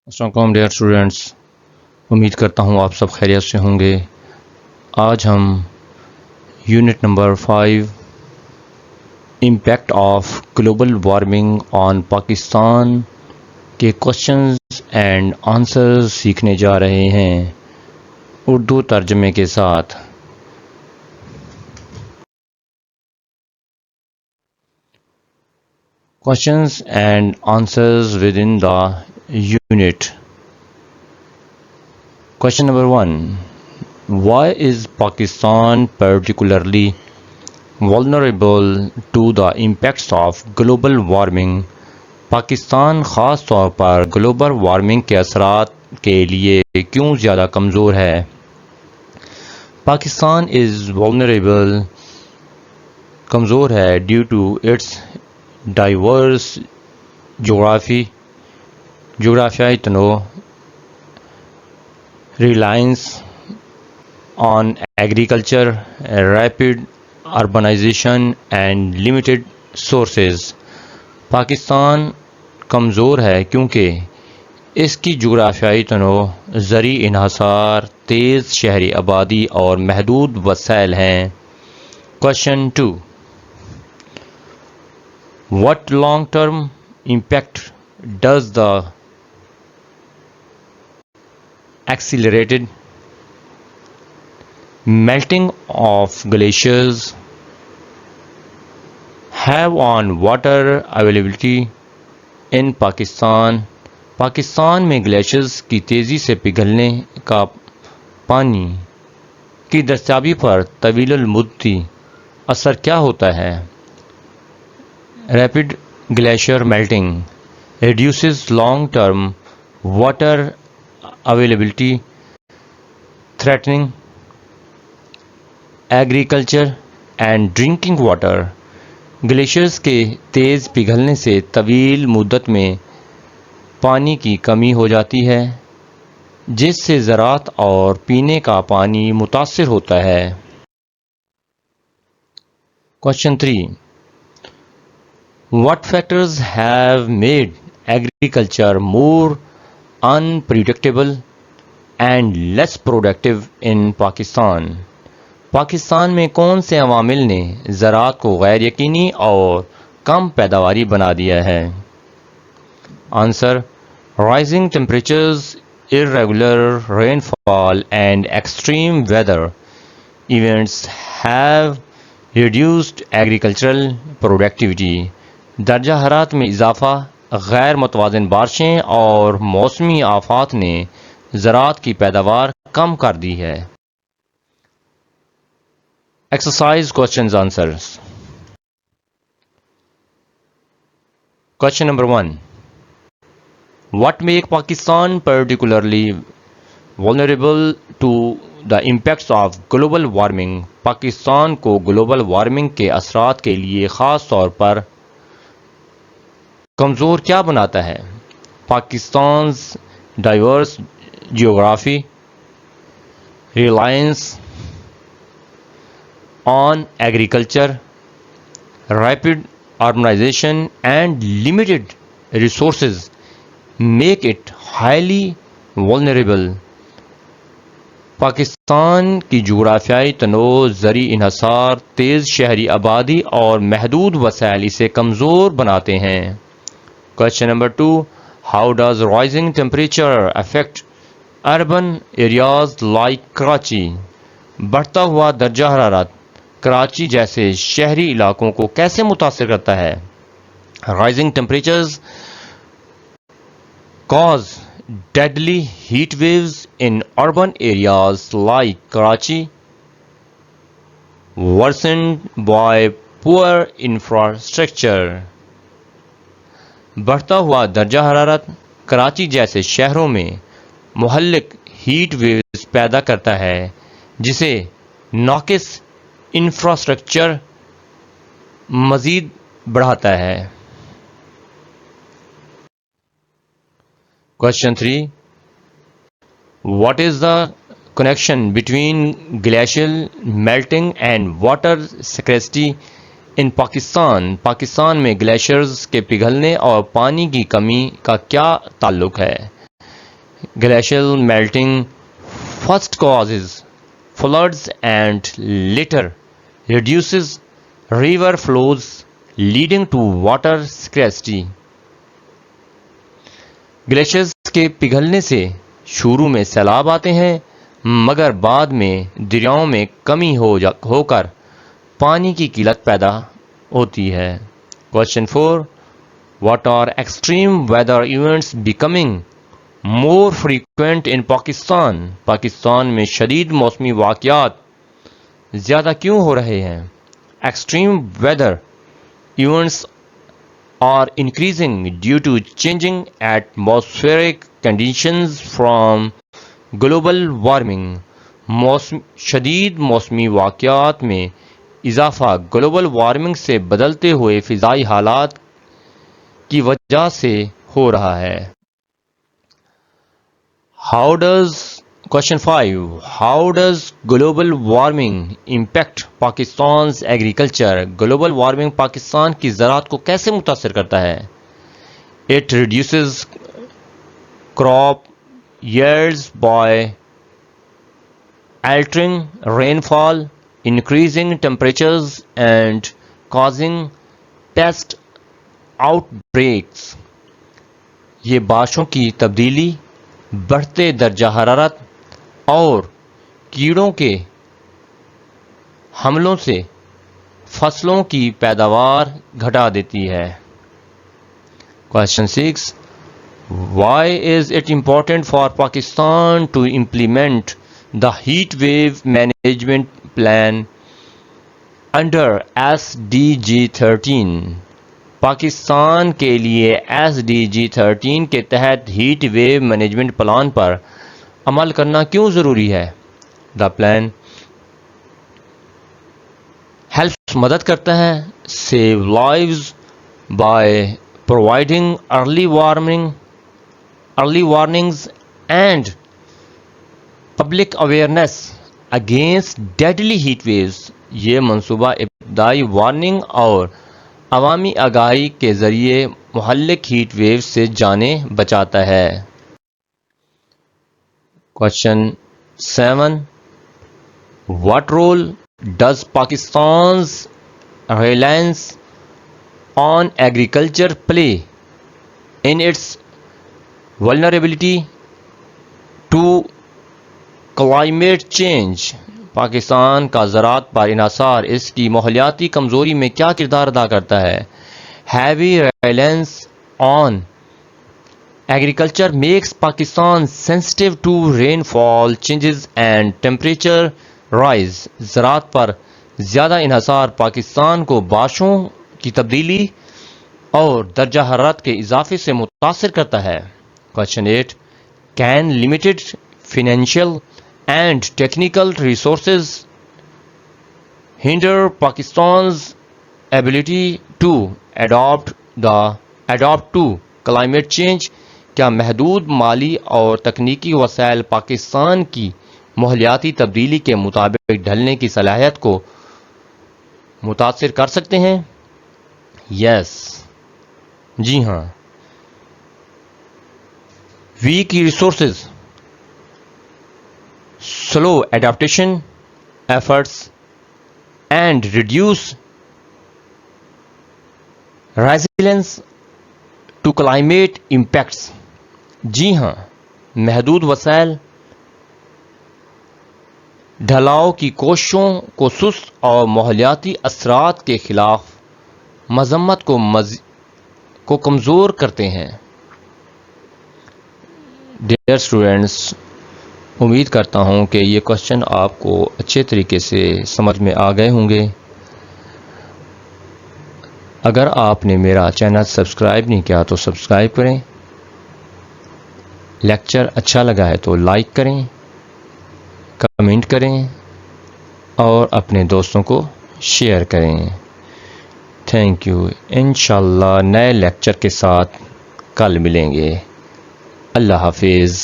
السلام علیکم dear students, امید کرتا ہوں آپ سب خیریت سے ہوں گے۔ آج ہم unit number 5 impact of global warming on Pakistan کے کوشچنز اینڈ آنسرز سیکھنے جا رہے ہیں اردو ترجمے کے ساتھ۔ Questions and answers with in the unit. Question number 1. Why is Pakistan particularly vulnerable to the impacts of global warming? Pakistan خاص طور پر گلوبل وارمنگ کے اثرات کے لیے کیوں زیادہ کمزور ہے؟ پاکستان is vulnerable کمزور ہے due to its diverse جغرافیائی تنوع، reliance on agriculture, rapid urbanization and limited sources. Pakistan کمزور ہے کیونکہ اس کی جغرافیائی تنوع، زرعی انحصار، تیز شہری آبادی اور محدود وسائل ہیں۔ Question 2. What long-term impact does the accelerated melting of glaciers have on water availability in Pakistan? Pakistan میں گلیشیئرز کی تیزی سے پگھلنے کا پانی کی دستیابی پر طویل المدتی اثر کیا ہوتا ہے؟ Rapid glacier melting reduces long-term water availability, threatening agriculture and drinking water. Glaciers کے تیز پگھلنے سے طویل مدت میں پانی کی کمی ہو جاتی ہے، جس سے زراعت اور پینے کا پانی متاثر ہوتا ہے۔ Question 3. What factors have made agriculture more unpredictable and less productive in Pakistan? Pakistan میں کون سے عوامل نے زراعت کو غیر یقینی اور کم پیداواری بنا دیا ہے؟ Answer: Rising temperatures, irregular rainfall and extreme weather events have reduced agricultural productivity. درجہ حرارت میں اضافہ، غیر متوازن بارشیں اور موسمی آفات نے زراعت کی پیداوار کم کر دی ہے۔ Exercise questions answers. Question number 1. What make Pakistan particularly vulnerable to the impacts of global warming? Pakistan کو گلوبل وارمنگ کے اثرات کے لیے خاص طور پر کمزور کیا بناتا ہے؟ پاکستان's diverse geography, reliance on agriculture, rapid urbanization and limited resources make it highly vulnerable. Pakistan کی جغرافیائی تنوع، زرعی انحصار، تیز شہری آبادی اور محدود وسائل اسے کمزور بناتے ہیں۔ Question number 2. How does rising temperature affect urban areas like Karachi? بڑھتا ہوا درجہ حرارت کراچی جیسے شہری علاقوں کو کیسے متاثر کرتا ہے؟ Rising temperatures cause deadly heat waves in urban areas like Karachi, worsened by poor infrastructure. بڑھتا ہوا درجہ حرارت کراچی جیسے شہروں میں مہلک ہیٹ ویوز پیدا کرتا ہے، جسے ناقص انفراسٹرکچر مزید بڑھاتا ہے۔ Question 3. What is the connection between glacial melting and water scarcity in Pakistan? Pakistan میں گلیشیئرز کے پگھلنے اور پانی کی کمی کا کیا تعلق ہے؟ Glacial melting first causes floods and later reduces river flows leading to water scarcity. Glaciers کے پگھلنے سے شروع میں سیلاب آتے ہیں مگر بعد میں دریاؤں میں کمی ہو کر پانی کی قلت پیدا ہوتی ہے. Question 4. What are extreme weather events becoming more frequent in Pakistan? Pakistan میں شدید موسمی واقعات زیادہ کیوں ہو رہے ہیں؟ Extreme weather events are increasing due to changing atmospheric conditions from global warming. شدید موسمی واقعات میں اضافہ گلوبل وارمنگ سے بدلتے ہوئے فضائی حالات کی وجہ سے ہو رہا ہے. Question 5. How does global warming impact Pakistan's agriculture? Global warming Pakistan کی زراعت کو کیسے متاثر کرتا ہے؟ It reduces crop yields by altering rainfall, increasing temperatures and causing pest outbreaks. یہ بارشوں کی تبدیلی، بڑھتے درجہ حرارت اور کیڑوں کے حملوں سے فصلوں کی پیداوار گھٹا دیتی ہے. Question 6. Why is it important for Pakistan to implement the heat wave management plan under SDG 13? Pakistan کے لیے SDG 13 کے تحت ہیٹ ویو مینجمنٹ پلان پر عمل کرنا کیوں ضروری ہے؟ دا پلان ہیلپس مدد کرتا ہے save lives by providing early warnings and public awareness against deadly heat waves. یہ منصوبہ ابتدائی وارننگ اور عوامی آگاہی کے ذریعے مہلک ہیٹ ویو سے جانیں بچاتا ہے. Question 7. What role does Pakistan's reliance on agriculture play in its vulnerability to climate change? Pakistan کا زراعت پر انحصار اس کی ماحولیاتی کمزوری میں کیا کردار ادا کرتا ہے؟ Heavy reliance on agriculture makes Pakistan sensitive to rainfall changes and temperature rise. زراعت پر زیادہ انحصار پاکستان کو بارشوں کی تبدیلی اور درجہ حرارت کے اضافے سے متاثر کرتا ہے. Question 8. Can limited financial and technical resources hinder Pakistan's ability to adapt to climate change? کیا محدود مالی اور تکنیکی وسائل پاکستان کی ماحولیاتی تبدیلی کے مطابق ڈھلنے کی صلاحیت کو متاثر کر سکتے ہیں؟ یس، جی ہاں. Weak resources, slow adaptation efforts and reduce resilience to climate impacts. جی ہاں، محدود وسائل ڈھلاؤ کی کوششوں کو سست اور ماحولیاتی اثرات کے خلاف مذمت کو کمزور کرتے ہیں. ڈیئر اسٹوڈینٹس، امید کرتا ہوں کہ یہ کوشچن آپ کو اچھے طریقے سے سمجھ میں آ گئے ہوں گے. اگر آپ نے میرا چینل سبسکرائب نہیں کیا تو سبسکرائب کریں. لیکچر اچھا لگا ہے تو لائک کریں، کمنٹ کریں اور اپنے دوستوں کو شیئر کریں. Thank you. انشاءاللہ نئے لیکچر کے ساتھ کل ملیں گے. اللہ حافظ.